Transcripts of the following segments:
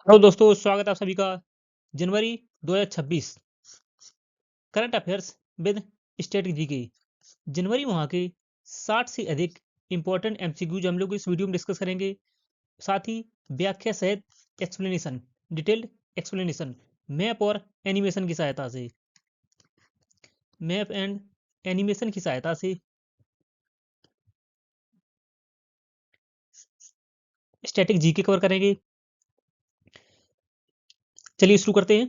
Hello दोस्तों, स्वागत है आप सभी का। जनवरी 2026 current affairs with static GK. जनवरी माह के 60 से अधिक इंपॉर्टेंट एमसीक्यूज हम लोग इस वीडियो में डिस्कस करेंगे। साथ ही व्याख्या सहित एक्सप्लेनेशन, डिटेल्ड एक्सप्लेनेशन मैप और एनिमेशन की सहायता से मैप एंड एनिमेशन की सहायता से स्टैटिक जीके कवर करेंगे। चलिए शुरू करते हैं।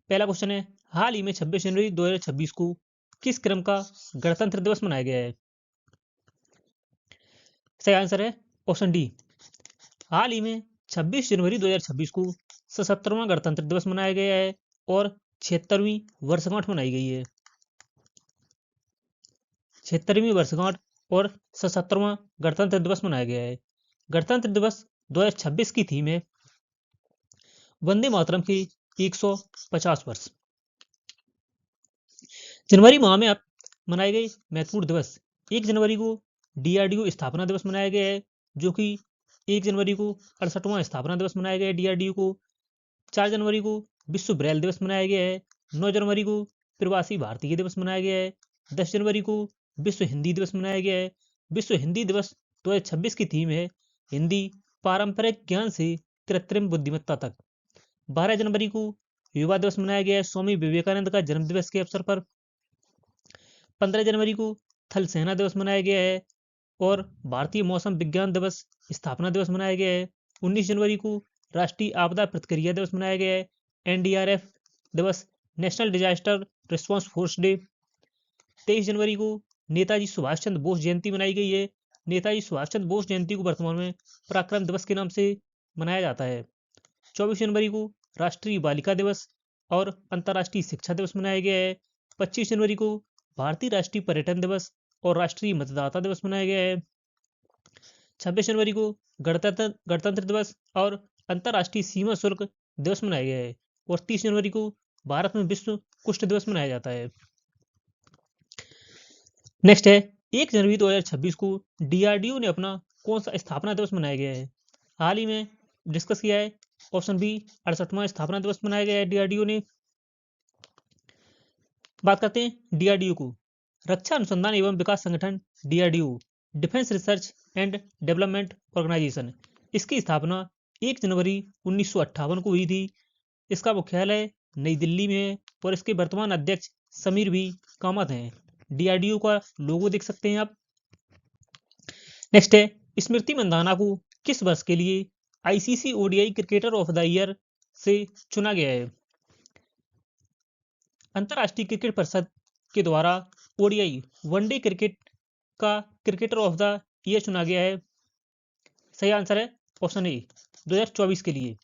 पहला क्वेश्चन है, हाल ही में 26 जनवरी 2026 को किस क्रम का गणतंत्र दिवस मनाया गया है? सही आंसर है ऑप्शन डी। हाल ही में 26 जनवरी 2026 को 77वां गणतंत्र दिवस मनाया गया है और 76वीं वर्षगांठ मनाई गई है। 76वीं वर्षगांठ और 77वां गणतंत्र दिवस मनाया गया है। गणतंत्र दिवस 2026 की थीम है वंदे मातरम के 150 वर्ष। जनवरी माह में अब मनाए गए महत्वपूर्ण दिवस: 1 जनवरी को डीआरडीओ स्थापना दिवस मनाया गया है, जो कि 1 जनवरी को 68वां स्थापना दिवस मनाया गया है डीआरडीओ को। 4 जनवरी को विश्व ब्रेल दिवस मनाया गया है। 9 जनवरी को प्रवासी भारतीय दिवस मनाया गया है। 10 जनवरी को विश्व हिंदी दिवस मनाया गया है। विश्व हिंदी दिवस 2026 की थीम है हिंदी पारंपरिक ज्ञान से कृत्रिम बुद्धिमत्ता तक। 12 जनवरी को युवा दिवस मनाया गया है स्वामी विवेकानंद का जन्म दिवस के अवसर पर। 15 जनवरी को थल सेना दिवस मनाया गया है और भारतीय मौसम विज्ञान दिवस स्थापना दिवस मनाया गया है। 19 जनवरी को राष्ट्रीय आपदा प्रतिक्रिया दिवस मनाया गया है, एनडीआरएफ दिवस, national disaster response force day. 23 जनवरी को नेताजी सुभाष चंद्र बोस जयंती मनाई गई है। नेताजी सुभाष चंद्र बोस जयंती को वर्तमान में पराक्रम दिवस के नाम से मनाया जाता है। 24 जनवरी को राष्ट्रीय बालिका दिवस और अंतर्राष्ट्रीय शिक्षा दिवस मनाया गया है। 25 जनवरी को भारतीय राष्ट्रीय पर्यटन दिवस और राष्ट्रीय मतदाता दिवस मनाया गया है। 26 जनवरी को गणतंत्र दिवस और अंतर्राष्ट्रीय सीमा शुल्क दिवस मनाया गया है और 30 जनवरी को भारत में विश्व कुष्ठ दिवस मनाया जाता है। नेक्स्ट है, 1 जनवरी 2026 को डीआरडीओ ने अपना कौन सा स्थापना दिवस मनाया गया है? हाल ही में डिस्कस किया है। ऑप्शन बी, 68वां स्थापना दिवस मनाया गया है डीआरडीओ ने। बात करते हैं डीआरडीओ को। रक्षा अनुसंधान एवं विकास संगठन DRDO, defence research and development organisation, इसकी स्थापना 1 जनवरी 1958 को हुई थी। इसका मुख्यालय नई दिल्ली में है और इसके वर्तमान अध्यक्ष समीर भी कामत हैं। डीआरडीओ का लोगो देख सकते हैं आप। नेक्स्ट है, स्मृति मंदाना को किस वर्ष के लिए ICC ODI cricketer of the year से चुना गया है? अंतर्राष्ट्रीय क्रिकेट परिषद के द्वारा ओडीआई वनडे क्रिकेट का क्रिकेटर ऑफ द ईयर चुना गया है। सही आंसर है ऑप्शन ए, 2024 के लिए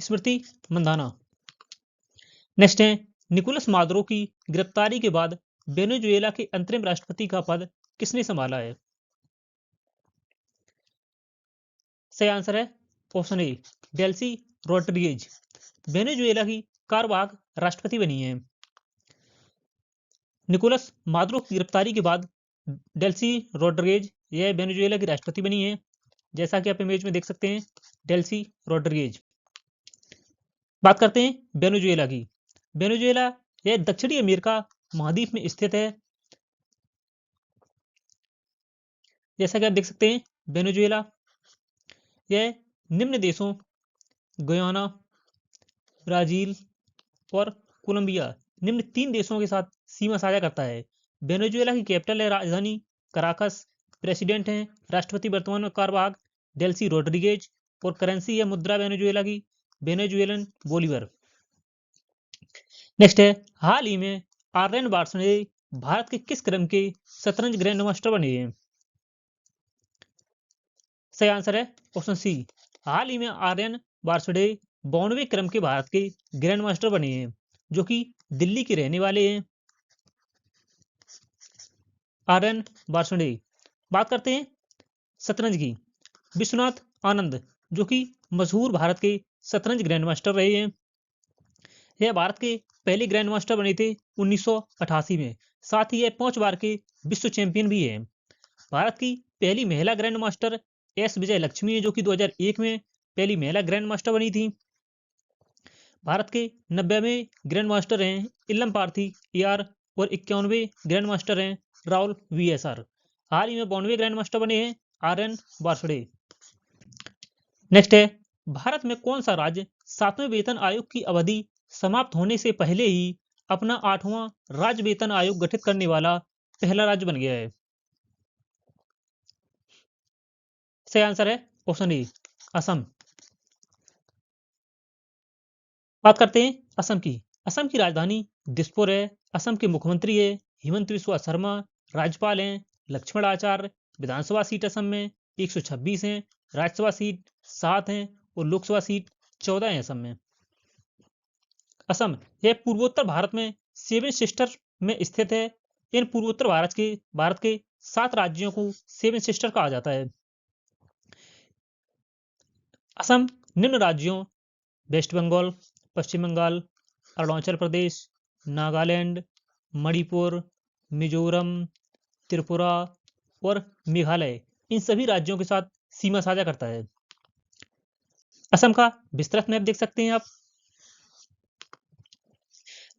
स्मृति मंदाना। नेक्स्ट है, निकोलस मादुरो की गिरफ्तारी के बाद वेनेजुएला के अंतरिम राष्ट्रपति का पद किसने संभाला है? सही आंसर है ऑप्शन ए, डेल्सी रोड्रिगेज। वेनेजुएला की कार्यवाहक राष्ट्रपति बनी है। निकोलस मादुरो की गिरफ्तारी के बाद डेल्सी रोड्रिगेज यह वेनेजुएला की राष्ट्रपति बनी है, जैसा कि आप इमेज में देख सकते हैं डेल्सी रोड्रिगेज। बात करते हैं वेनेजुएला की। वेनेजुएला यह दक्षिणी अमेरिका महाद्वीप में स्थित है। जैसा कि आप देख सकते हैं वेनेजुएला यह निम्न देशों गुयाना, ब्राजील और कोलंबिया, निम्न 3 देशों के साथ सीमा साझा करता है। वेनेजुएला की कैपिटल है राजधानी कराकस। प्रेसिडेंट हैं राष्ट्रपति वर्तमान में कार्यवाहक डेल्सी रोड्रिगेज और करेंसी है मुद्रा वेनेजुएला की वेनेजुएलन बोलीवर। नेक्स्ट है, हाल ही में आर्यन बार्सने भारत के किस क्रम के शतरंज ग्रैंड मास्टर बने हैं? सही आंसर है ऑप्शन सी, हाल ही में आर्यन बार्सडे 92वें क्रम के भारत के ग्रैंड मास्टर बने हैं, जो कि दिल्ली के रहने वाले हैं आर्यन बार्सडे। बात करते हैं शतरंज की। विश्वनाथ आनंद, जो कि मशहूर भारत के शतरंज ग्रैंड मास्टर रहे हैं, यह भारत के पहले ग्रैंड मास्टर बने थे 1988 में। साथ ही यह 5 बार के विश्व चैंपियन भी है। भारत की पहली महिला ग्रैंड मास्टर एस विजय लक्ष्मी है, जो कि 2001 में पहली महिला ग्रैंड मास्टर बनी थी। भारत के 90वें ग्रैंड मास्टर हैं इल्लम पार्थी AR और 91वें ग्रैंड मास्टर हैं राहुल VSR। हाल ही में 92वें ग्रैंड मास्टर बने हैं RN बारसडे। नेक्स्ट है, भारत में कौन सा राज्य 7वें वेतन आयोग की अवधि समाप्त होने से पहले ही अपना 8वां राज्य वेतन आयोग गठित करने वाला पहला राज्य बन गया है? सही आंसर है ऑप्शन ए, असम। बात करते हैं असम की। असम की राजधानी दिसपुर है। असम के मुख्यमंत्री है हिमंत बिस्वा शर्मा। राज्यपाल हैं लक्ष्मण आचार्य। विधानसभा सीट असम में 126 हैं। राज्यसभा सीट 7 हैं और लोकसभा सीट 14 हैं असम में। असम यह पूर्वोत्तर भारत में 7 सिस्टर में स्थित है। इन पूर्वोत्तर भारत के 7 राज्यों को 7 सिस्टर कहा जाता है। असम निम्न राज्यों वेस्ट बंगाल, पश्चिम बंगाल, अरुणाचल प्रदेश, नागालैंड, मणिपुर, मिजोरम, त्रिपुरा और मेघालय इन सभी राज्यों के साथ सीमा साझा करता है। असम का विस्तृत मैप देख सकते हैं आप।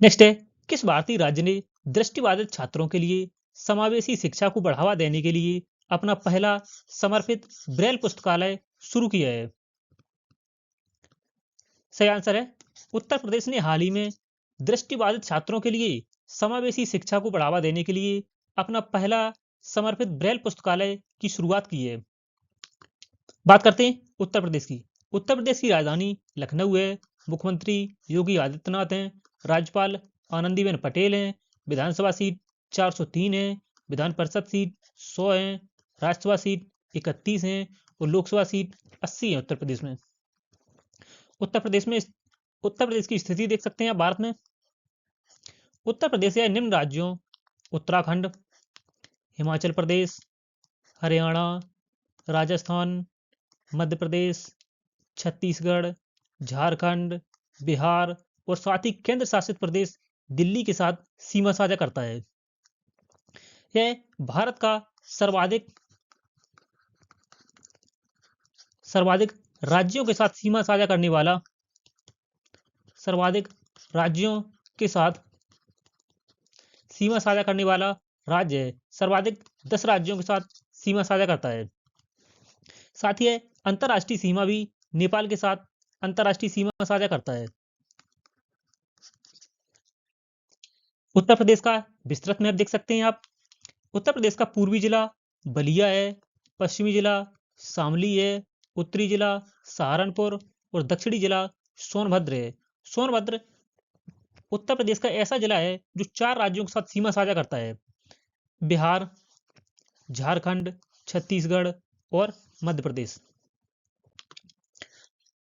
नेक्स्ट है, किस भारतीय राज्य ने दृष्टिबाधित छात्रों के लिए समावेशी शिक्षा को बढ़ावा देने के लिए अपना पहला समर्पित ब्रेल पुस्तकालय शुरू किया है? सही आंसर है उत्तर प्रदेश ने हाल ही में दृष्टिबाधित छात्रों के लिए समावेशी शिक्षा को बढ़ावा देने के लिए अपना पहला समर्पित ब्रेल पुस्तकालय की शुरुआत की है। बात करते हैं उत्तर प्रदेश की। उत्तर प्रदेश की राजधानी लखनऊ है। मुख्यमंत्री योगी आदित्यनाथ हैं। राज्यपाल आनंदीबेन पटेल हैं। विधानसभा सीट 403 है। विधान परिषद सीट 100 है। राज्यसभा सीट 31 है और लोकसभा सीट 80 है उत्तर प्रदेश में। उत्तर प्रदेश की स्थिति देख सकते हैं आप भारत में। उत्तर प्रदेश या निम्न राज्यों उत्तराखंड, हिमाचल प्रदेश, हरियाणा, राजस्थान, मध्य प्रदेश, छत्तीसगढ़, झारखंड, बिहार और साथ ही केंद्र शासित प्रदेश दिल्ली के साथ सीमा साझा करता है। यह भारत का सर्वाधिक राज्यों के साथ सीमा साझा करने वाला राज्य है। सर्वाधिक 10 राज्यों के साथ सीमा साझा करता है। साथ ही अंतर्राष्ट्रीय सीमा भी नेपाल के साथ अंतर्राष्ट्रीय सीमा साझा करता है। उत्तर प्रदेश का विस्तृत मैप देख सकते हैं आप। उत्तर प्रदेश का पूर्वी जिला बलिया है। पश्चिमी जिला शामली है। उत्तरी जिला सहारनपुर और दक्षिणी जिला सोनभद्र है। सोनभद्र उत्तर प्रदेश का ऐसा जिला है जो 4 राज्यों के साथ सीमा साझा करता है, बिहार, झारखंड, छत्तीसगढ़ और मध्य प्रदेश।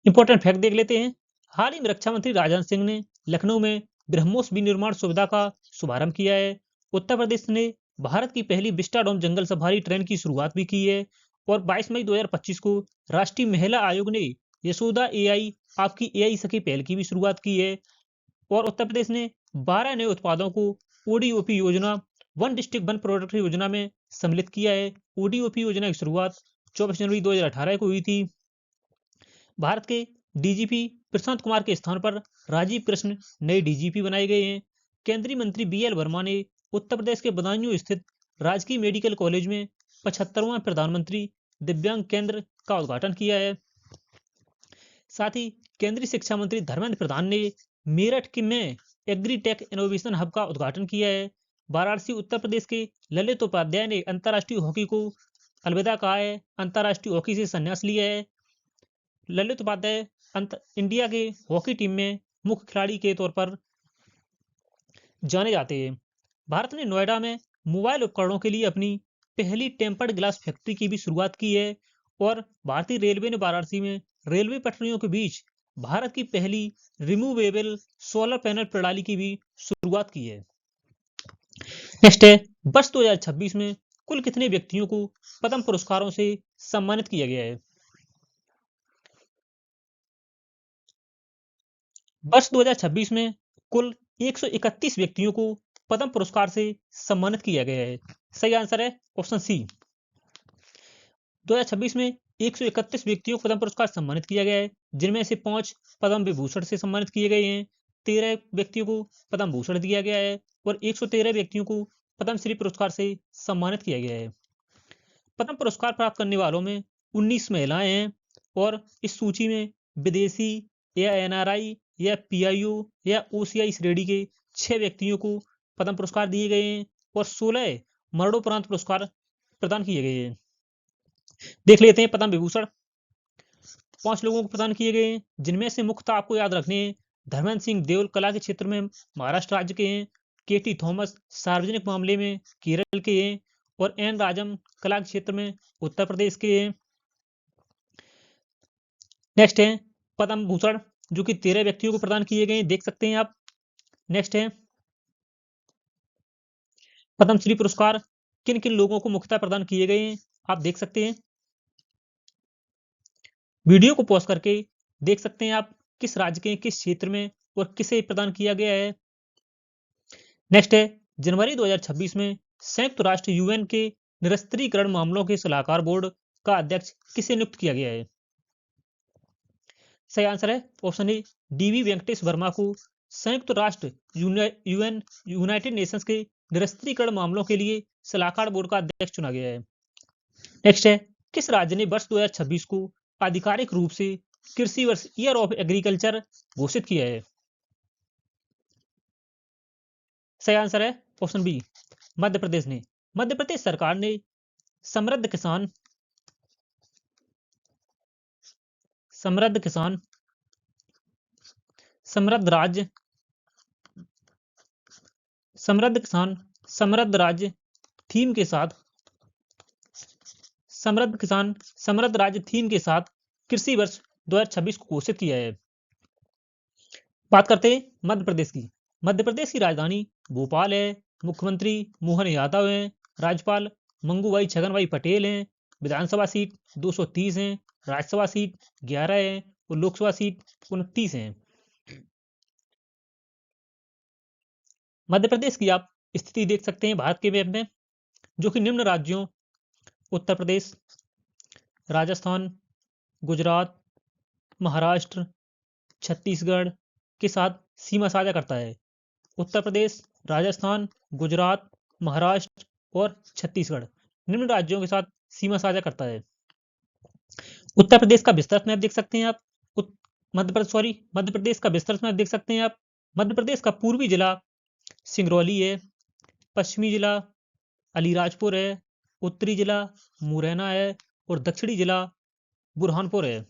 इंपॉर्टेंट फैक्ट देख लेते हैं। हाल ही में रक्षा मंत्री राजनाथ सिंह ने लखनऊ में ब्रह्मोस विनिर्माण सुविधा का शुभारंभ किया है। उत्तर प्रदेश ने भारत की पहली विस्टाडोम जंगल सफारी ट्रेन की शुरुआत भी की है और 22 मई 2025 को राष्ट्रीय महिला आयोग ने यशोदा AI आपकी AI सखी पहल की भी शुरुआत की है और उत्तर प्रदेश ने 12 नए उत्पादों को ODOP योजना, वन डिस्ट्रिक्ट वन प्रोडक्ट योजना में सम्मिलित किया है। ODOP योजना की शुरुआत 24 जनवरी 2018 को हुई थी। भारत के DGP प्रशांत कुमार के स्थान पर राजीव कृष्ण नए DGP बनाए गए हैं। केंद्रीय मंत्री BL वर्मा ने उत्तर प्रदेश के बदायूं स्थित राजकीय मेडिकल कॉलेज में 75वां प्रधानमंत्री दिव्यांग केंद्र का उद्घाटन किया है। साथ ही केंद्रीय शिक्षा मंत्री धर्मेंद्र प्रधान ने मेरठ में एग्रीटेक इनोवेशन हब का उद्घाटन किया है। वाराणसी उत्तर प्रदेश के ललित उपाध्याय ने अंतर्राष्ट्रीय हॉकी को अलविदा कहा है, अंतर्राष्ट्रीय हॉकी से संन्यास लिया है। ललित उपाध्याय इंडिया के हॉकी टीम में मुख्य खिलाड़ी के तौर पर जाने जाते हैं। भारत ने नोएडा में मोबाइल उपकरणों के लिए अपनी पहली टेम्पर्ड ग्लास फैक्ट्री की भी शुरुआत की है और भारतीय रेलवे ने वाराणसी में रेलवे पटरियों के बीच भारत की पहली रिमूवेबल सोलर पैनल प्रणाली की भी शुरुआत की है। नेक्स्ट है, वर्ष 2026 में कुल कितने व्यक्तियों को पद्म पुरस्कारों से सम्मानित किया गया है? वर्ष 2026 में कुल 131 व्यक्तियों को पद्म पुरस्कार से सम्मानित किया गया है। सही आंसर है ऑप्शन सी। 2026 में 131 व्यक्तियों को पद्म पुरस्कार सम्मानित किया गया है, जिनमें से 5 पद्म विभूषण से सम्मानित किए गए हैं, 13 व्यक्तियों को पद्म भूषण दिया गया है और 113 व्यक्तियों को पद्मश्री पुरस्कार से सम्मानित किया गया है। पद्म पुरस्कार प्राप्त करने वालों में 19 महिलाएं हैं और इस सूची में विदेशी या एनआरआई या पीआईओ या ओसीआई श्रेणी के 6 व्यक्तियों को पद्म पुरस्कार दिए गए हैं और 16 मरणोपरांत पुरस्कार प्रदान किए गए हैं। देख लेते हैं पद्म विभूषण 5 लोगों को प्रदान किए गए हैं, जिनमें से मुख्यतः आपको याद रखने हैं। धर्मेंद्र सिंह देओल कला के क्षेत्र में महाराष्ट्र राज्य के हैं, केटी थॉमस सार्वजनिक मामले में केरल के हैं और एन राजम कला के क्षेत्र में उत्तर प्रदेश के हैं। नेक्स्ट है पद्म भूषण, जो कि 13 व्यक्तियों को प्रदान किए गए हैं, देख सकते हैं आप। नेक्स्ट है पद्मश्री पुरस्कार किन किन लोगों को मुख्यतः प्रदान किए गए हैं, आप देख सकते हैं। वीडियो को पॉज करके देख सकते हैं आप किस राज्य के किस क्षेत्र में और किसे प्रदान किया गया है। नेक्स्ट है जनवरी 2026 में संयुक्त राष्ट्र यूएन के निरस्त्रीकरण मामलों के सलाहकार बोर्ड का अध्यक्ष किसे नियुक्त किया गया है। सही आंसर है option A DV Venkatesh Varma को संयुक्त राष्ट्र यूएन यूनाइटेड नेशंस के निरस्त्रीकरण मामलों के लिए सलाहकार बोर्ड का अध्यक्ष चुना गया है। नेक्स्ट है किस राज्य ने वर्ष 2026 को आधिकारिक रूप से कृषि वर्ष ईयर ऑफ एग्रीकल्चर घोषित किया है। सही आंसर है ऑप्शन बी मध्य प्रदेश ने। मध्य प्रदेश सरकार ने समृद्ध किसान समृद्ध राज्य समृद्ध राज्य थीम के साथ कृषि वर्ष 2026 को घोषित किया है। बात करते हैं मध्य प्रदेश की। मध्य प्रदेश की राजधानी भोपाल है, मुख्यमंत्री मोहन यादव हैं, राज्यपाल मंगूभाई छगनभाई पटेल हैं, विधानसभा सीट 230 हैं, राज्यसभा सीट 11 हैं और लोकसभा सीट 29 हैं। मध्य प्रदेश की आप स्थिति देख सकते हैं भारत के मैप में, जो कि निम्न राज्यों उत्तर प्रदेश, राजस्थान, गुजरात, महाराष्ट्र, छत्तीसगढ़ के साथ सीमा साझा करता है। उत्तर प्रदेश, राजस्थान, गुजरात, महाराष्ट्र और छत्तीसगढ़ निम्न राज्यों के साथ सीमा साझा करता है। उत्तर प्रदेश का विस्तृत मैप देख सकते हैं आप। मध्य प्रदेश का विस्तृत मैप देख सकते हैं आप। मध्य प्रदेश का पूर्वी जिला सिंगरौली है, पश्चिमी जिला अलीराजपुर है, उत्तरी जिला मुरैना है और दक्षिणी जिला बुरहानपुर है।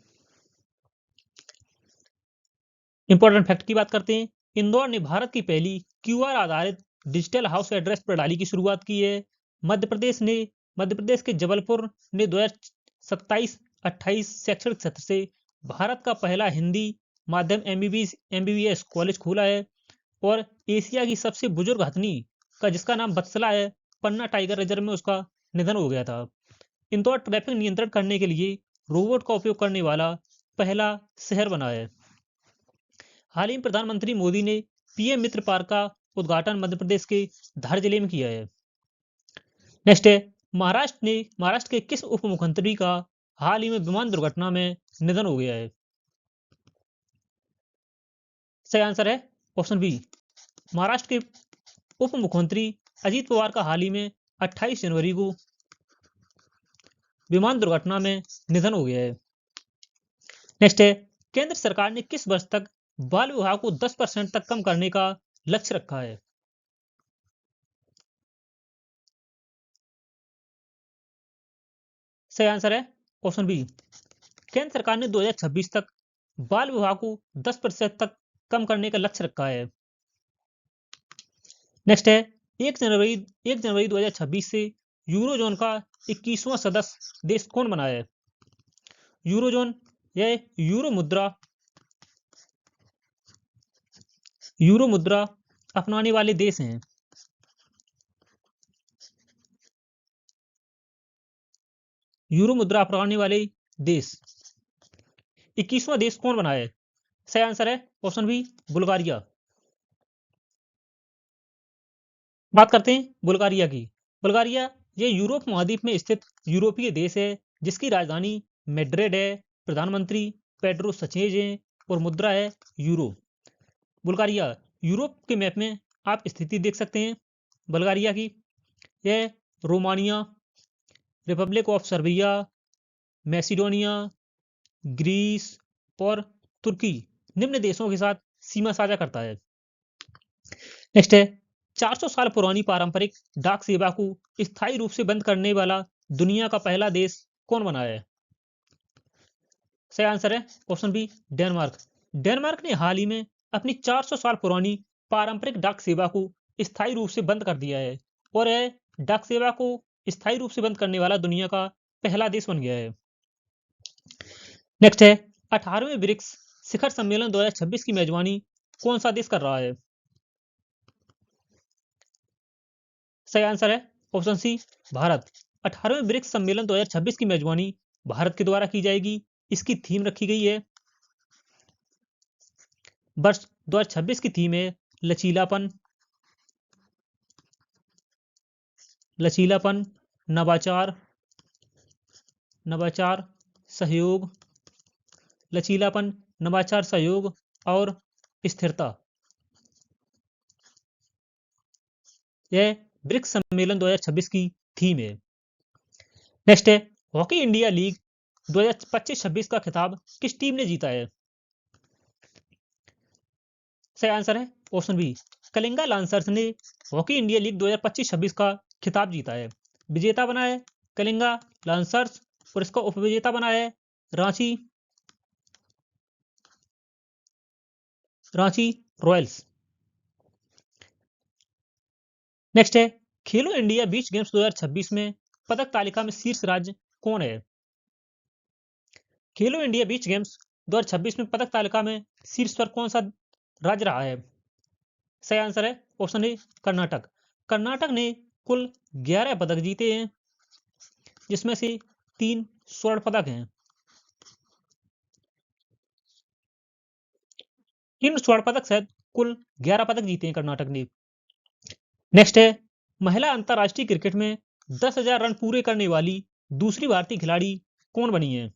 इंपॉर्टेंट फैक्ट की बात करते हैं। इंदौर ने भारत की पहली क्यूआर आधारित डिजिटल हाउस एड्रेस प्रणाली की शुरुआत की है। मध्य प्रदेश के जबलपुर ने 2027-28 शैक्षणिक सत्र से भारत का पहला हिंदी माध्यम एमबीबीएस कॉलेज खोला है और एशिया की सबसे बुजुर्ग हथनी का जिसका नाम बत्सला है, पन्ना टाइगर रिजर्व में उसका निधन हो गया था। इंदौर ट्रैफिक नियंत्रण करने के लिए रोबोट का उपयोग करने वाला पहला शहर बना है। हाल ही में प्रधानमंत्री मोदी ने पीएम मित्र पार्क का उद्घाटन मध्य प्रदेश के धार जिले में किया है। नेक्स्ट है महाराष्ट्र के किस उप मुख्यमंत्री का हाल ही में विमान दुर्घटना में निधन हो गया है। सही आंसर है ऑप्शन बी महाराष्ट्र के उप मुख्यमंत्री अजीत पवार का हाल ही में 28 जनवरी को विमान दुर्घटना में निधन हो गया है। नेक्स्ट है केंद्र सरकार ने किस वर्ष तक बाल विवाह को 10% तक कम करने का लक्ष्य रखा है। सही आंसर है ऑप्शन बी केंद्र सरकार ने 2026 तक बाल विवाह को 10% तक कम करने का लक्ष्य रखा है। नेक्स्ट है 1 जनवरी 2026 से यूरोजोन का 21वां सदस्य देश कौन बना है। यूरोजोन यह यूरो मुद्रा अपनाने वाले देश हैं। यूरो मुद्रा अपनाने वाले देश 21वां देश कौन बना है। सही आंसर है ऑप्शन बी बुल्गारिया। बात करते हैं बुल्गारिया की। बुल्गारिया यह यूरोप महाद्वीप में स्थित यूरोपीय देश है जिसकी राजधानी मेड्रिड है, प्रधानमंत्री पेड्रो सचेज हैं और मुद्रा है यूरो। बुल्गारिया, यूरोप के मैप में आप स्थिति देख सकते हैं बुल्गारिया की। यह Romania, republic of Serbia, Macedonia, Greece और तुर्की निम्न देशों के साथ सीमा साझा करता है। नेक्स्ट है 400 साल पुरानी पारंपरिक डाक सेवा को स्थायी रूप से बंद करने वाला दुनिया का पहला देश कौन बना है? सही आंसर है ऑप्शन बी डेनमार्क। डेनमार्क ने हाल ही में अपनी 400 साल पुरानी पारंपरिक डाक सेवा को स्थायी रूप से बंद कर दिया है और यह डाक सेवा को स्थायी रूप से बंद करने वाला दुनिया का पहला देश बन गया है। नेक्स्ट है 18वें ब्रिक्स शिखर सम्मेलन 2026 की मेजबानी कौन सा देश कर रहा है? सही आंसर है ऑप्शन सी भारत। 18वें ब्रिक्स सम्मेलन 2026 की मेजबानी भारत के द्वारा की जाएगी। इसकी थीम रखी गई है, वर्ष 2026 की थीम है लचीलापन, नवाचार, सहयोग, लचीलापन, नवाचार, सहयोग और स्थिरता। यह ब्रिक्स सम्मेलन 2026 की थीम है। नेक्स्ट है हॉकी इंडिया लीग 2025-26 का खिताब किस टीम ने जीता है? सही आंसर है ऑप्शन बी कलिंगा लांसर्स ने हॉकी इंडिया लीग 2025-26 का खिताब जीता है। विजेता बना है कलिंगा लांसर्स और इसका उपविजेता बना है रांची रॉयल्स। नेक्स्ट है खेलो इंडिया बीच गेम्स 2026 में पदक तालिका में शीर्ष राज्य कौन है? खेलो इंडिया बीच गेम्स 2026 में पदक तालिका में शीर्ष पर कौन सा राज्य रहा है? सही आंसर है ऑप्शन ए कर्नाटक। कर्नाटक ने कुल 11 पदक जीते हैं, जिसमें से 3 स्वर्ण पदक हैं। इन स्वर्ण पदक सहित कुल 11 पदक जीते हैं कर्नाटक ने। नेक्स्ट है महिला अंतरराष्ट्रीय क्रिकेट में 10,000 रन पूरे करने वाली दूसरी भारतीय खिलाड़ी कौन बनी है?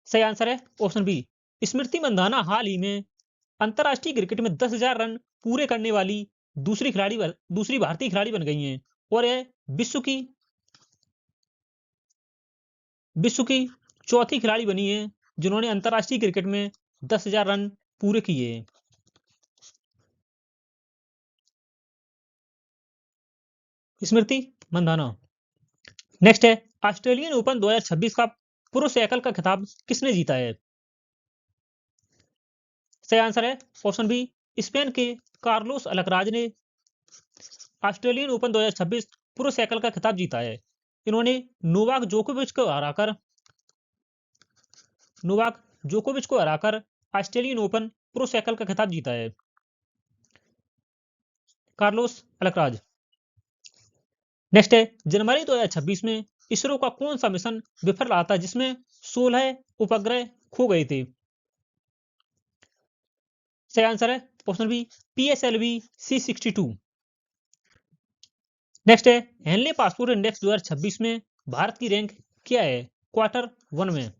सही आंसर है ऑप्शन बी स्मृति मंधाना हाल ही में अंतरराष्ट्रीय क्रिकेट में 10,000 रन पूरे करने वाली दूसरी भारतीय खिलाड़ी बन गई हैं और यह विश्व की चौथी खिलाड़ी बनी है जिन्होंने अंतरराष्ट्रीय क्रिकेट में 10,000 रन पूरे किए हैं। स्मृति मंधाना। नेक्स्ट है ऑस्ट्रेलियन ओपन 2026 का पुरुष एकल का खिताब किसने जीता है? सही आंसर है ऑप्शन बी स्पेन के कार्लोस अल्कराज ने ऑस्ट्रेलियन ओपन 2026 पुरुष एकल का खिताब जीता है। इन्होंने नोवाक जोकोविच को हराकर ऑस्ट्रेलियन ओपन पुरुष एकल का खिताब जीता है। Carlos Alcaraz. नेक्स्ट है जनवरी 2026 में इसरो का कौन सा मिशन विफल रहा था जिसमें 16 उपग्रह खो गए थे? सही आंसर है option B PSLV C62। Next है हेनले पासपोर्ट इंडेक्स 2026 में भारत की रैंक क्या है Q1 में?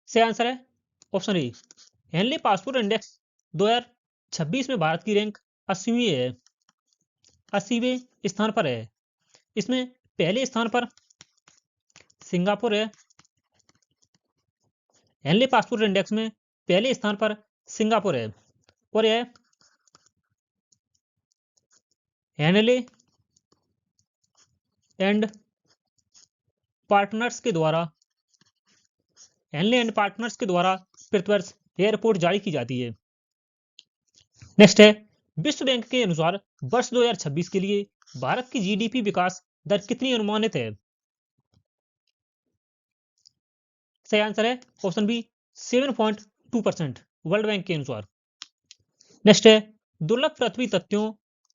सही आंसर है option A Henley passport index 2026 में भारत की रैंक 80वें स्थान पर है। इसमें पहले स्थान पर सिंगापुर है। हेनले पासपोर्ट इंडेक्स में पहले स्थान पर सिंगापुर है और यह हेनले एंड पार्टनर्स के द्वारा प्रतिवर्ष यह रिपोर्ट जारी की जाती है। नेक्स्ट है विश्व बैंक के अनुसार वर्ष 2026 के लिए भारत की GDP विकास दर कितनी अनुमानित है? सही आंसर है ऑप्शन बी 7.2% वर्ल्ड बैंक के अनुसार। नेक्स्ट है दुर्लभ पृथ्वी तत्वों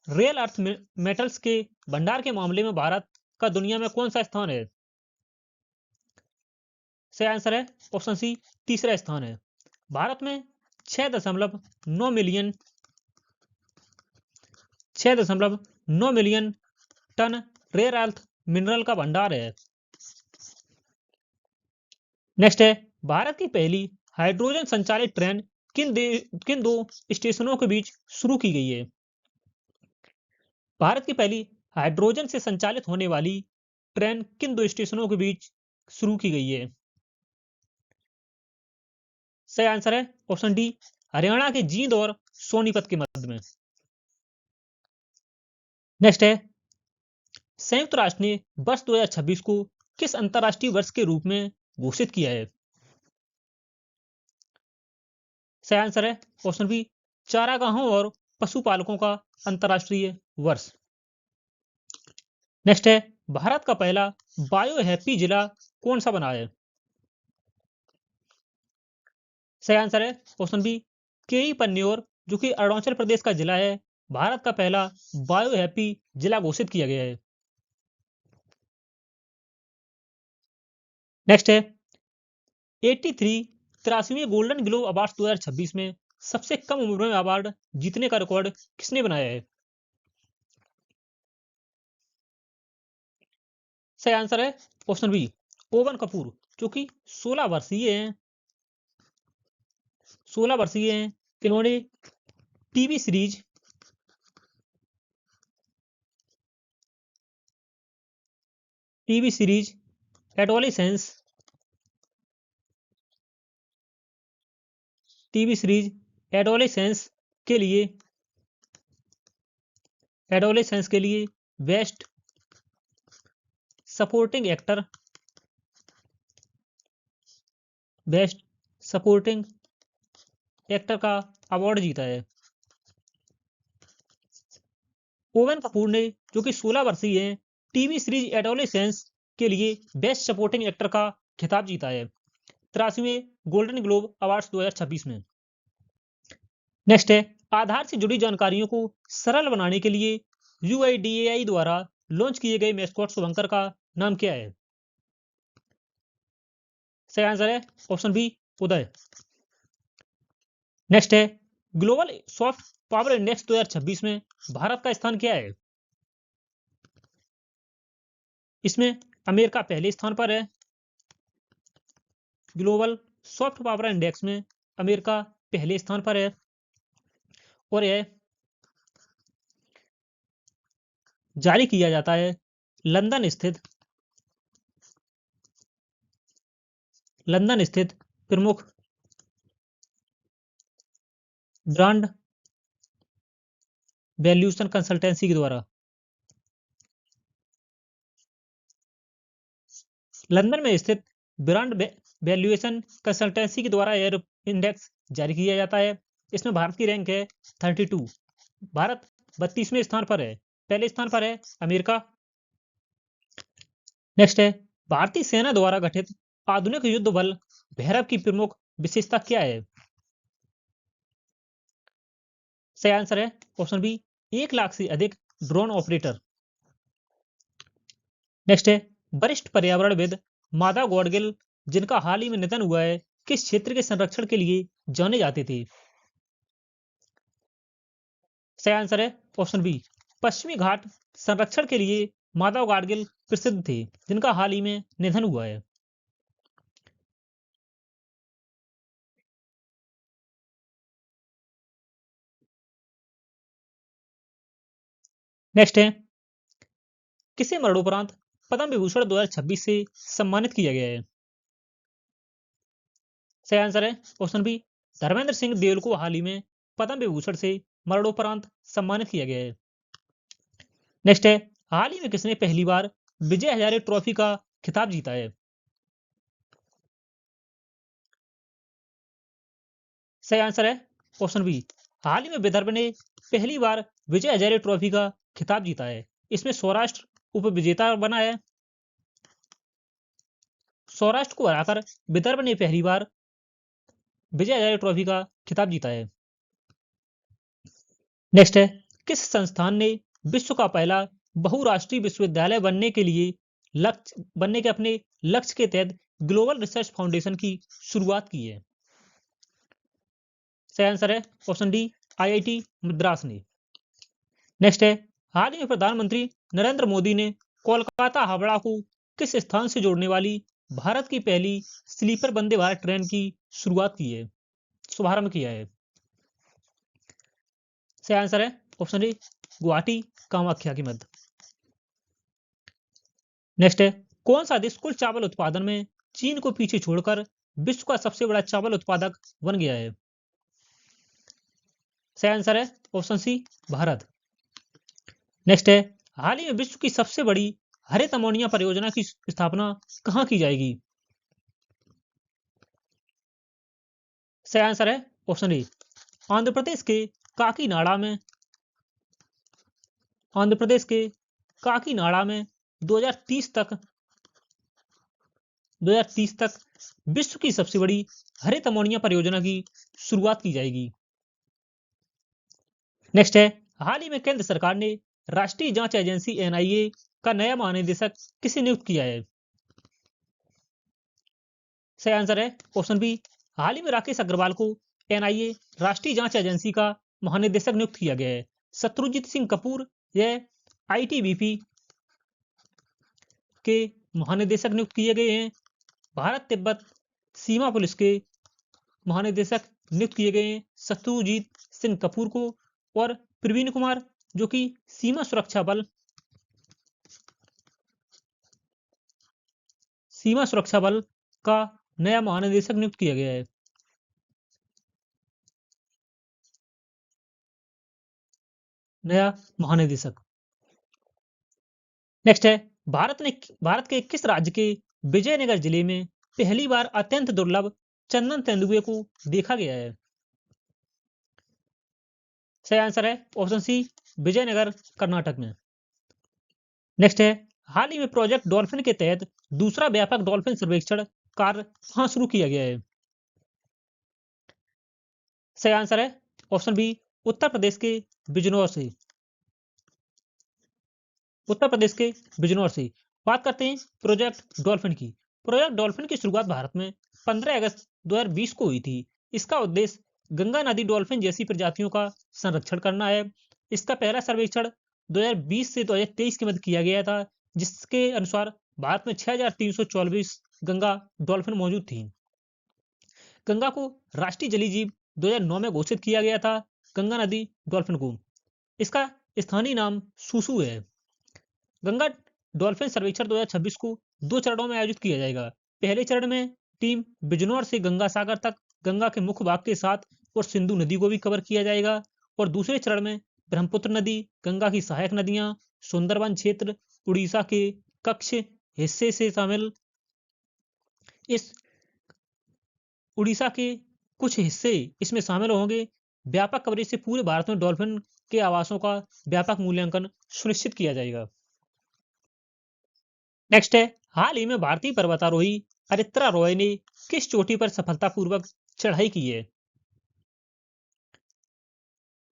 रेयर अर्थ मेटल्स के भंडार के मामले में भारत का दुनिया में कौन सा स्थान है? सही आंसर है ऑप्शन सी तीसरा स्थान है। भारत में 6.9 million tonne rare earth mineral का भंडार है। नेक्स्ट है, भारत की पहली हाइड्रोजन संचालित ट्रेन किन दो स्टेशनों के बीच शुरू की गई है? भारत की पहली हाइड्रोजन से संचालित होने वाली ट्रेन किन दो स्टेशनों के बीच शुरू की गई है? सही आंसर है ऑप्शन डी, हरियाणा के जींद और सोनीपत के मध्य में। नेक्स्ट है, संयुक्त राष्ट्र ने वर्ष 2026 को किस अंतरराष्ट्रीय वर्ष के रूप में घोषित किया है? सही आंसर है ऑप्शन बी, चारागाहों और पशुपालकों का अंतरराष्ट्रीय वर्ष। नेक्स्ट है, भारत का पहला बायो हैप्पी जिला कौन सा बना है? सही आंसर है ऑप्शन बी, केई पन्न्योर, जो कि अरुणाचल प्रदेश का जिला है। भारत का पहला बायो हैप्पी जिला घोषित किया गया है। नेक्स्ट है, 83वें गोल्डन ग्लोब अवार्ड 2026 में सबसे कम उम्र में अवार्ड जीतने का रिकॉर्ड किसने बनाया है? सही आंसर है ऑप्शन बी, ओवन कपूर, जो कि 16 वर्षीय हैं। 16 वर्षीय हैं। इन्होंने टीवी सीरीज एडोलेसेंस के लिए बेस्ट सपोर्टिंग एक्टर का अवार्ड जीता है। ओवन कपूर ने, जो कि 16 वर्षीय हैं, टीवी सीरीज एडोलेसेंस के लिए बेस्ट सपोर्टिंग एक्टर का खिताब जीता है 83वें गोल्डन ग्लोब अवार्ड्स 2026 में। नेक्स्ट है, आधार से जुड़ी जानकारियों को सरल बनाने के लिए UIDAI द्वारा लॉन्च किए गए मैस्कॉट शुभंकर का नाम क्या है? सही आंसर है ऑप्शन बी, उदय। नेक्स्ट है, ग्लोबल सॉफ्ट पावर इंडेक्स 2026 में भारत का स्थान क्या है? इसमें अमेरिका पहले स्थान पर है। ग्लोबल सॉफ्ट पावर इंडेक्स में अमेरिका पहले स्थान पर है और यह जारी किया जाता है लंदन स्थित प्रमुख ब्रांड वैल्यूएशन कंसल्टेंसी के द्वारा। लंदन में स्थित ब्रांड वैल्यूएशन कंसल्टेंसी के द्वारा यह इंडेक्स जारी किया जाता है। इसमें भारत की रैंक है 32। भारत 32वें स्थान पर है। पहले स्थान पर है अमेरिका। नेक्स्ट है, भारतीय सेना द्वारा गठित आधुनिक युद्ध बल भैरव की प्रमुख विशेषता क्या है? सही आंसर है ऑप्शन बी, 1 लाख से अधिक ड्रोन ऑपरेटर। नेक्स्ट है, वरिष्ठ पर्यावरणविद माधव गौडगिल, जिनका हाल ही में निधन हुआ है, किस क्षेत्र के संरक्षण के लिए जाने जाते थे? सही आंसर है ऑप्शन बी, पश्चिमी घाट संरक्षण के लिए माधव गाडगिल प्रसिद्ध थे, जिनका हाल ही में निधन हुआ है। नेक्स्ट है, किसे मरणोपरांत पद्म विभूषण 2026 से सम्मानित किया गया है? सही आंसर है ऑप्शन बी, धर्मेंद्र सिंह देओल को हाल ही में पद्म विभूषण से मरणोपरांत सम्मानित किया गया है। नेक्स्ट है, हाल ही में किसने पहली बार विजय हजारे ट्रॉफी का खिताब जीता है? सही आंसर है ऑप्शन बी, हाल ही में विदर्भ ने पहली बार विजय हजारे ट्रॉफी का खिताब जीता है। इसमें सौराष्ट्र उपविजेता बना है। सौराष्ट्र को हराकर विदर्भ ने पहली बार विजय हजारे ट्रॉफी का खिताब जीता है। नेक्स्ट है, किस संस्थान ने विश्व का पहला बहुराष्ट्रीय विश्वविद्यालय बनने के अपने लक्ष्य के तहत ग्लोबल रिसर्च फाउंडेशन की शुरुआत की है? सही आंसर है ऑप्शन डी, IIT मद्रास ने। नेक्स्ट है, हाल ही में प्रधानमंत्री नरेंद्र मोदी ने कोलकाता हावड़ा को किस स्थान से जोड़ने वाली भारत की पहली स्लीपर वंदे भारत ट्रेन की शुभारंभ किया है? सही आंसर है ऑप्शन ए गुवाहाटी कामाख्या के मध्य। नेक्स्ट है, कौन सा देश कुल चावल उत्पादन में चीन को पीछे छोड़कर विश्व का सबसे बड़ा चावल उत्पादक बन गया है? सही आंसर है ऑप्शन सी भारत। नेक्स्ट है, हाल ही में विश्व की सबसे बड़ी हरित अमोनिया परियोजना की स्थापना कहां की जाएगी? सही आंसर है ऑप्शन ए आंध्र प्रदेश के काकीनाडा में। आंध्र प्रदेश के काकीनाडा में 2030 तक विश्व की सबसे बड़ी हरित अमोनिया परियोजना की शुरुआत की जाएगी। नेक्स्ट है, हाल ही में केंद्र सरकार ने राष्ट्रीय जांच एजेंसी एनआईए का नया महानिदेशक किसे नियुक्त किया है? सही आंसर है ऑप्शन बी हाल ही में राकेश अग्रवाल को एनआईए राष्ट्रीय जांच एजेंसी का महानिदेशक नियुक्त किया गया है। शत्रुजीत सिंह कपूर यह आईटीबीपी के महानिदेशक नियुक्त किए गए हैं। भारत तिब्बत सीमा पुलिस के महानिदेशक नियुक्त किए गए हैं शत्रुजीत सिंह कपूर को, और प्रवीण कुमार जो कि सीमा सुरक्षा बल का नया महानिदेशक नियुक्त किया गया है। नया महानिदेशक। नेक्स्ट है, भारत के किस राज्य के विजयनगर जिले में पहली बार अत्यंत दुर्लभ चंदन तेंदुए को देखा गया है? सही आंसर है ऑप्शन सी विजयनगर कर्नाटक में। नेक्स्ट है, हाल ही में प्रोजेक्ट डॉल्फिन के तहत दूसरा व्यापक डॉल्फिन सर्वेक्षण कार्य कहां शुरू किया गया है? सही आंसर है ऑप्शन बी उत्तर प्रदेश के बिजनौर से। उत्तर प्रदेश के बिजनौर से। बात करते हैं प्रोजेक्ट डॉल्फिन की। प्रोजेक्ट डॉल्फिन की शुरुआत भारत में 15 अगस्त 2020 को हुई थी। इसका उद्देश्य गंगा नदी डॉल्फिन जैसी प्रजातियों का संरक्षण करना है। इसका पहला सर्वेक्षण 2020 से 2023 के मध्य किया गया था, जिसके अनुसार भारत में 6324 गंगा डॉल्फिन मौजूद थी। गंगा को राष्ट्रीय जलीय जीव 2009 में घोषित किया गया था। गंगा नदी डॉल्फिन को इसका स्थानीय नाम सुसु है। गंगा डॉल्फिन सर्वेक्षण 2026 को 2 चरणों में आयोजित किया जाएगा। पहले चरण में टीम बिजनौर से गंगा सागर तक गंगा के मुख्य भाग के साथ और सिंधु नदी को भी कवर किया जाएगा, और दूसरे चरण में ब्रह्मपुत्र नदी, गंगा की सहायक नदियां, सुंदरवन क्षेत्र, उड़ीसा के कच्छ हिस्से से शामिल इस उड़ीसा के कुछ हिस्से इसमें शामिल होंगे। व्यापक कवरेज से पूरे भारत में डॉल्फिन के आवासों का व्यापक मूल्यांकन सुनिश्चित किया जाएगा। नेक्स्ट है, हाल ही में भारतीय पर्वतारोही अरित्रा रॉय ने किस चोटी पर सफलतापूर्वक चढ़ाई की है?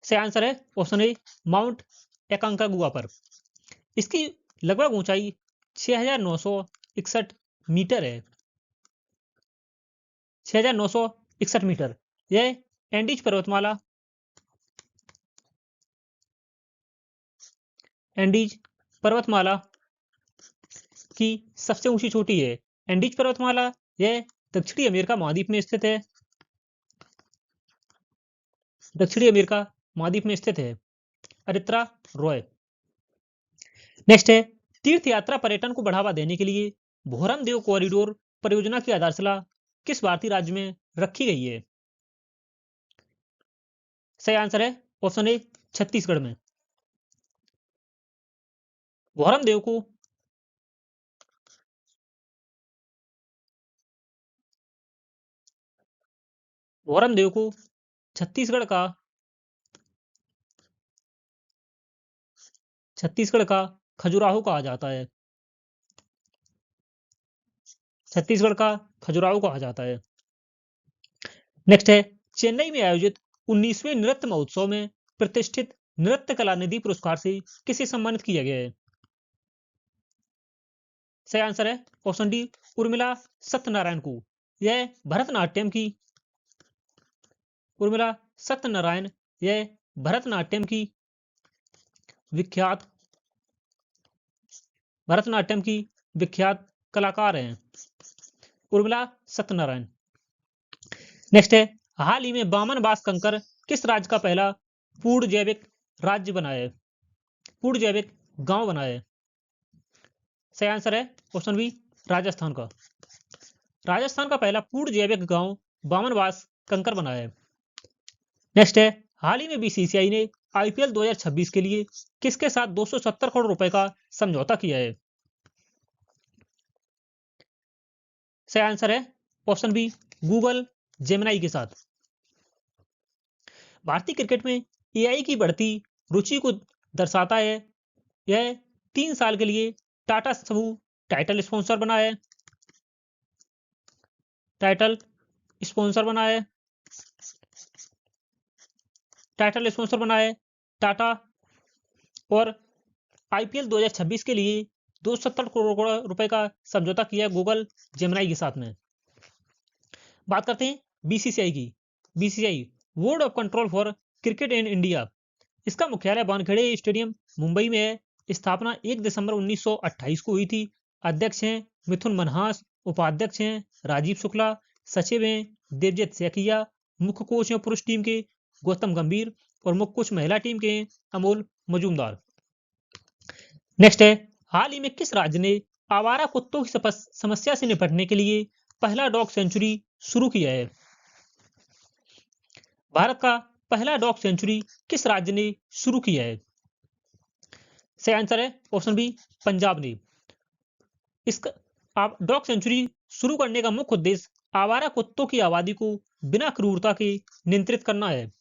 सही आंसर है ऑप्शन ए माउंट एकांकागुआ पर। इसकी लगभग ऊंचाई 6961 मीटर है। 6961 मीटर। यह एंडीज पर्वतमाला की सबसे ऊंची चोटी है। एंडीज पर्वतमाला यह दक्षिणी अमेरिका महाद्वीप में स्थित है। अरित्रा रॉय। नेक्स्ट है, तीर्थ यात्रा पर्यटन को बढ़ावा देने के लिए भोरम देव कॉरिडोर परियोजना की आधारशिला किस भारतीय राज्य में रखी गई है? सही आंसर है ऑप्शन ए छत्तीसगढ़ में। भोरम देव को छत्तीसगढ़ का खजुराहो कहा जाता है। छत्तीसगढ़ का खजुराहो कहा जाता है। नेक्स्ट है, चेन्नई में आयोजित 19वें नृत्य महोत्सव में प्रतिष्ठित नृत्य कला निधि पुरस्कार से किसे सम्मानित किया गया है? सही आंसर है ऑप्शन डी उर्मिला सत्यनारायण को। यह भरतनाट्यम की विख्यात भरतनाट्यम की विख्यात कलाकार हैं उर्मिला सत्यनारायण। नेक्स्ट है, हाल ही में बामन बास कंकर किस राज्य का पहला पूर्ण जैविक राज्य बना है, पूर्ण जैविक गांव बना है? सही आंसर है ऑप्शन बी, राजस्थान का। राजस्थान का पहला पूर्ण जैविक गांव बामन बास कंकर बना है। नेक्स्ट है, हाल ही में बीसीसीआई ने आईपीएल 2026 के लिए किसके साथ 270 करोड़ रुपए का समझौता किया है? सही आंसर है ऑप्शन बी, गूगल जेमिनाई के साथ। भारतीय क्रिकेट में एआई की बढ़ती रुचि को दर्शाता है यह 3 साल के लिए टाटा समूह टाइटल स्पॉन्सर बना है, टाइटल स्पॉन्सर बना है, टाइटल स्पॉन्सर बना है टाटा, और आईपीएल 2026 के लिए 270 करोड़ रुपए का समझौता किया है गूगल जेमिनाई के साथ में। बात करते हैं बीसीसीआई की। BCCI board of control for cricket in India, इसका मुख्यालय वानखेड़े स्टेडियम मुंबई में है। स्थापना 1 दिसंबर 1928 को हुई थी। अध्यक्ष हैं मिथुन मनहास, उपाध्यक्ष हैं राजीव शुक्ला, सचिव हैं देवजीत सैकिया, मुख्य कोच हैं पुरुष टीम के गौतम गंभीर, और मुख्य कोच महिला टीम के हैं अमोल मजूमदार। नेक्स्ट है, हाल ही में किस राज्य ने आवारा कुत्तों की समस्या से निपटने के लिए पहला डॉग सेंचुरी शुरू किया है? भारत का पहला डॉग सेंचुरी किस राज्य ने शुरू किया है? सही आंसर है ऑप्शन बी, पंजाब ने। इसका डॉग सेंचुरी शुरू करने का मुख्य उद्देश्य आवारा कुत्तों की आबादी को बिना क्रूरता के नियंत्रित करना है।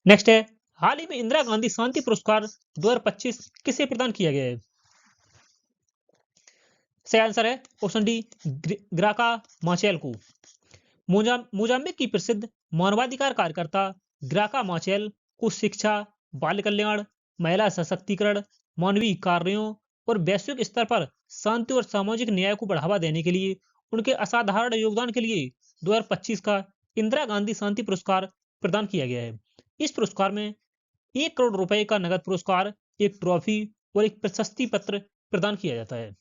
नेक्स्ट है, हाल ही में इंदिरा गांधी शांति पुरस्कार 2025 किसे प्रदान किया गया है? सही आंसर है ऑप्शन डी, ग्राका माचेल को। मोजाम्बिक की प्रसिद्ध मानवाधिकार कार्यकर्ता ग्राका माचेल को शिक्षा, बाल कल्याण, महिला सशक्तिकरण, मानवीय कार्यों और वैश्विक स्तर पर शांति और सामाजिक न्याय को बढ़ावा देने के लिए उनके असाधारण योगदान के लिए 2025 का इंदिरा गांधी शांति पुरस्कार प्रदान किया गया है। इस पुरस्कार में 1 करोड़ रुपए का नगद पुरस्कार, एक ट्रॉफी और एक प्रशस्ति पत्र प्रदान किया जाता है।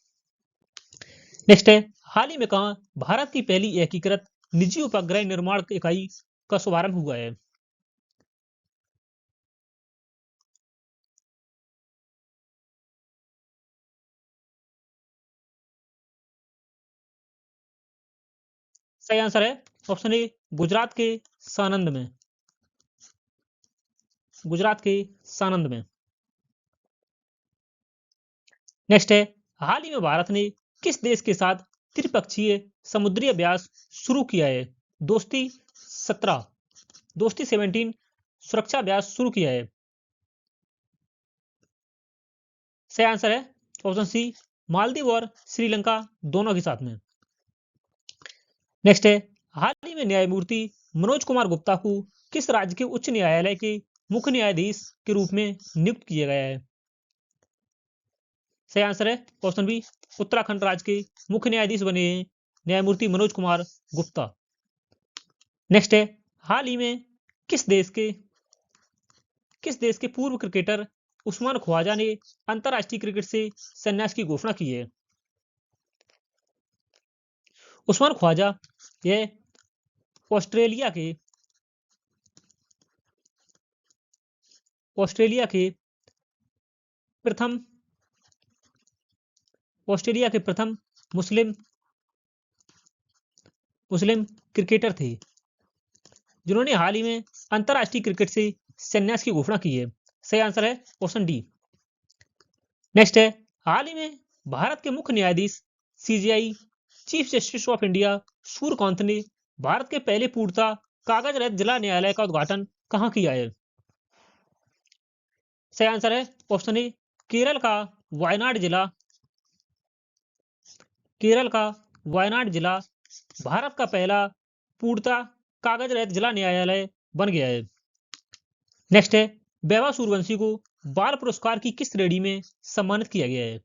नेक्स्ट है, हाल ही में कहा भारत की पहली एकीकृत निजी उपग्रह निर्माण इकाई का शुभारंभ हुआ है? सही आंसर है ऑप्शन ए, गुजरात के सानंद में। गुजरात के सानंद में। नेक्स्ट है, हाल ही में भारत ने किस देश के साथ त्रिपक्षीय समुद्री अभ्यास शुरू किया है? दोस्ती 17, दोस्ती 17 सुरक्षा अभ्यास शुरू किया है। सही आंसर है ऑप्शन सी, मालदीव और श्रीलंका दोनों के साथ में। नेक्स्ट है, हाल ही में न्यायमूर्ति मनोज कुमार गुप्ता को किस राज्य के उच्च न्यायालय के मुख्य न्यायाधीश के रूप में नियुक्त किया गया है? सही आंसर है ऑप्शन बी, उत्तराखंड राज्य के मुख्य न्यायाधीश बने हैं न्यायमूर्ति मनोज कुमार गुप्ता। नेक्स्ट है, हाल ही में किस देश के पूर्व क्रिकेटर उस्मान ख्वाजा ने अंतरराष्ट्रीय क्रिकेट से संन्यास की घोषणा की है? उस्मान ख्वाजा यह ऑस्ट्रेलिया के प्रथम मुस्लिम क्रिकेटर थे जिन्होंने हाल ही में अंतरराष्ट्रीय क्रिकेट से संन्यास की घोषणा की है। सही आंसर है ऑप्शन डी। नेक्स्ट है, हाल ही में भारत के मुख्य न्यायाधीश CJI chief justice of India Suryakant ने भारत के पहले पूर्णतः कागज रहित जिला न्यायालय का उद्घाटन कहां किया है? सही आंसर है ऑप्शन ए, केरल का वायनाड जिला भारत का पहला पूर्णतः कागज रहित जिला न्यायालय बन गया है। नेक्स्ट है, वैभव सूर्यवंशी को बाल पुरस्कार की किस श्रेणी में सम्मानित किया गया है?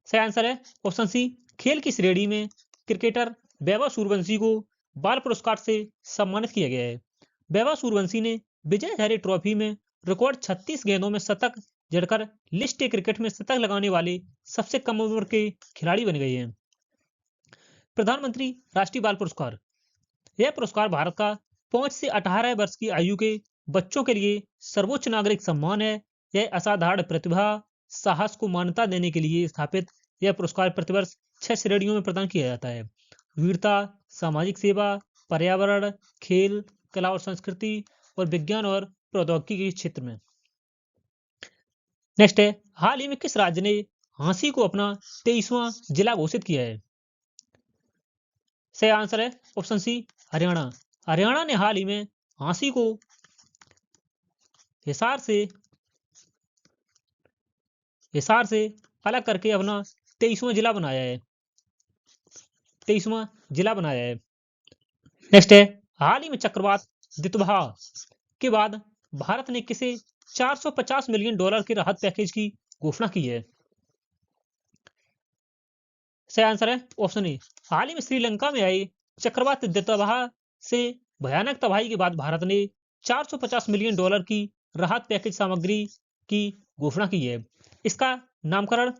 सही आंसर है ऑप्शन सी, खेल की श्रेणी में क्रिकेटर वैभव सूर्यवंशी को बाल पुरस्कार से सम्मानित किया गया है। वैभव सूर्यवंशी ने विजय हजारे ट्रॉफी में रिकॉर्ड 36 गेंदों में शतक जड़कर लिस्ट ए क्रिकेट में शतक लगाने वाले सबसे कम उम्र के खिलाड़ी बन गए हैं। प्रधानमंत्री राष्ट्रीय बाल पुरस्कार, यह पुरस्कार भारत का 5 से 18 वर्ष की आयु के बच्चों के लिए सर्वोच्च नागरिक सम्मान है। यह असाधारण प्रतिभा, साहस को मान्यता देने के लिए स्थापित यह पुरस्कार प्रतिवर्ष 6 श्रेणियों में प्रदान किया जाता है। वीरता, सामाजिक सेवा, पर्यावरण, खेल, कला और संस्कृति और विज्ञान और प्रौद्योगिकी के क्षेत्र में। नेक्स्ट है, हाल ही में किस राज्य ने झांसी को अपना 23वां जिला घोषित किया है? सही आंसर है ऑप्शन सी, हरियाणा। हरियाणा ने हाल ही में झांसी को हिसार से अलग करके अपना 23वां जिला बनाया है। 23वां जिला बनाया है। नेक्स्ट है, हाल ही में चक्रवात दितबहा के बाद भारत ने किसे 450 मिलियन डॉलर के राहत पैकेज की घोषणा की है? सही आंसर है ऑप्शन ए। हाल ही में श्रीलंका में आए चक्रवात दितबहा से भयानक तबाही के बाद भारत ने 450 मिलियन डॉलर की राहत पैकेज सामग्री की घोषणा की है। इसका नामकरण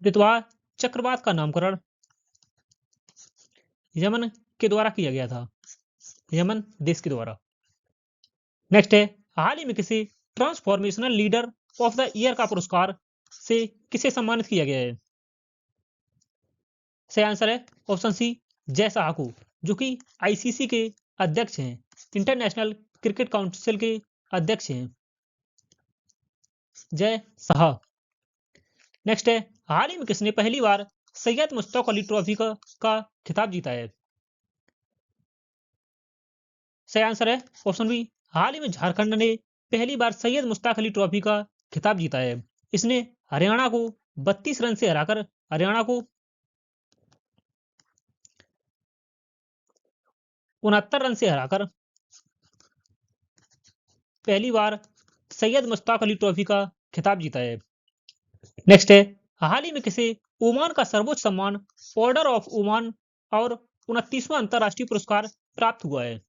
दितबहा चक्रवात का नामकरण यमन के द्वारा किया गया था, यमन देश के द्वारा। नेक्स्ट है, हाल ही में किसी transformational leader of the year का पुरस्कार से किसे सम्मानित किया गया है? सही आंसर है ऑप्शन सी, जय शाह को, जो कि आईसीसी के अध्यक्ष हैं, इंटरनेशनल क्रिकेट काउंसिल के अध्यक्ष हैं, जय शाह। नेक्स्ट है, हाल ही में किसने पहली बार सैयद मुश्ताक अली ट्रॉफी का खिताब जीता है? सही आंसर है ऑप्शन बी, हाल ही में झारखंड ने पहली बार सैयद मुश्ताक अली ट्रॉफी का खिताब जीता है। इसने हरियाणा को 32 रन से हराकर हरियाणा को 69 रन से हराकर पहली बार सैयद मुश्ताक अली ट्रॉफी का खिताब जीता है। नेक्स्ट है, हाल ही में किसे ओमान का सर्वोच्च सम्मान ऑर्डर ऑफ ओमान और 29वां अंतरराष्ट्रीय पुरस्कार प्राप्त हुआ है?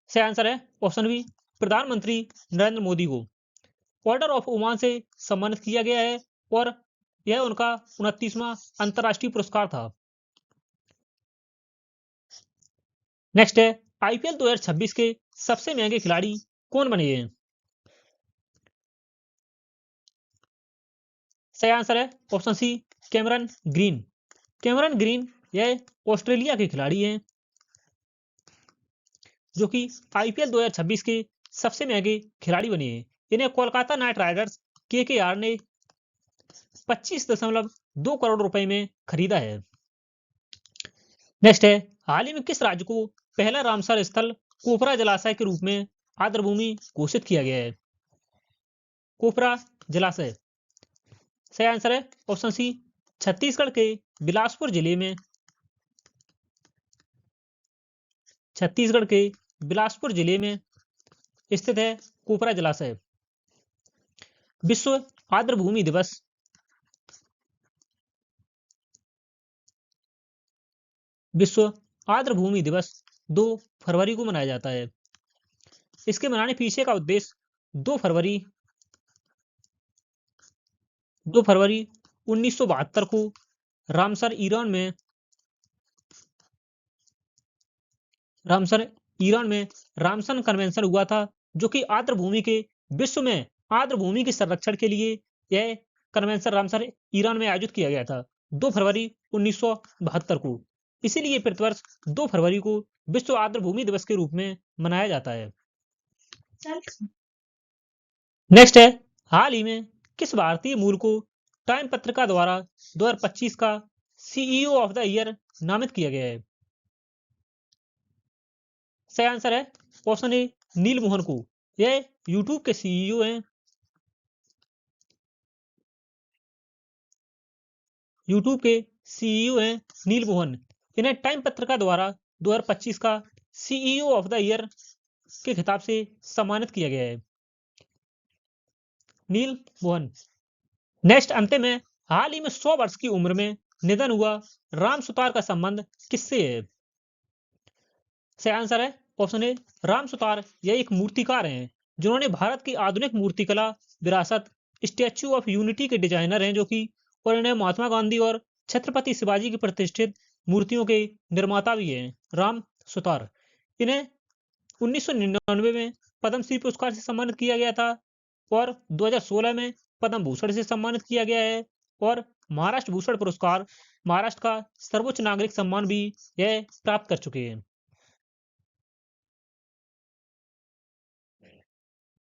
सही आंसर है ऑप्शन बी, प्रधानमंत्री नरेंद्र मोदी को ऑर्डर ऑफ ओमान से सम्मानित किया गया है और यह उनका 29वां अंतरराष्ट्रीय पुरस्कार था। नेक्स्ट है, आईपीएल 2026 के सबसे महंगे खिलाड़ी कौन बने हैं? सही आंसर है option C, Cameron Green. Cameron Green यह ऑस्ट्रेलिया के खिलाड़ी हैं जो कि आईपीएल 2026 के सबसे महंगे खिलाड़ी बने हैं। इन्हें कोलकाता नाइट राइडर्स केकेआर ने 25.2 करोड़ रुपए में खरीदा है। नेक्स्ट है, हाल ही में किस राज्य को पहला रामसर स्थल कोपरा जलाशय के रूप में आर्द्रभूमि घोषित किया गया है? कोपरा जलाशय। सही आंसर है ऑप्शन सी, छत्तीसगढ़ के बिलासपुर जिले में स्थित है कोपरा जलाशय। विश्व आर्द्रभूमि दिवस 2 फरवरी को मनाया जाता है। इसके मनाने पीछे का उद्देश्य 2 फरवरी 1972 को रामसर ईरान में रामसन कन्वेंशन हुआ था, जो कि आर्द्रभूमि के विश्व में आर्द्रभूमि के संरक्षण के लिए यह कन्वेंशन रामसर ईरान में आयोजित किया गया था 2 फरवरी 1972 को। इसीलिए प्रतिवर्ष 2 फरवरी को विश्व आर्द्रभूमि दिवस के रूप में मनाया जाता है। नेक्स्ट है, हाल ही में किस भारतीय मूल को टाइम पत्रिका द्वारा 2025 का सीईओ ऑफ द ईयर नामित किया गया है? सही आंसर है ऑप्शन ए, नील मोहन को। यह यूट्यूब के सीईओ हैं। नील मोहन। इन्हें टाइम पत्रिका द्वारा 2025 का सीईओ ऑफ द ईयर के खिताब से सम्मानित किया गया है, नील मोहन। नेक्स्ट अंतिम में, हाल ही में 100 वर्ष की उम्र में निधन हुआ राम सुतार का संबंध किससे है? सही आंसर है ऑप्शन ए राम सुतार, यह एक मूर्तिकार हैं जिन्होंने भारत की आधुनिक मूर्तिकला विरासत स्टैच्यू ऑफ यूनिटी के डिजाइनर हैं, जो कि और इन्हें महात्मा गांधी और छत्रपति शिवाजी की प्रतिष्ठित मूर्तियों के निर्माता भी हैं। राम सुतार, इन्हें 1999 में पद्मश्री पुरस्कार से सम्मानित किया गया था और 2016 में पद्म भूषण से सम्मानित किया गया है और महाराष्ट्र भूषण पुरस्कार, महाराष्ट्र का सर्वोच्च नागरिक सम्मान भी यह प्राप्त कर चुके हैं।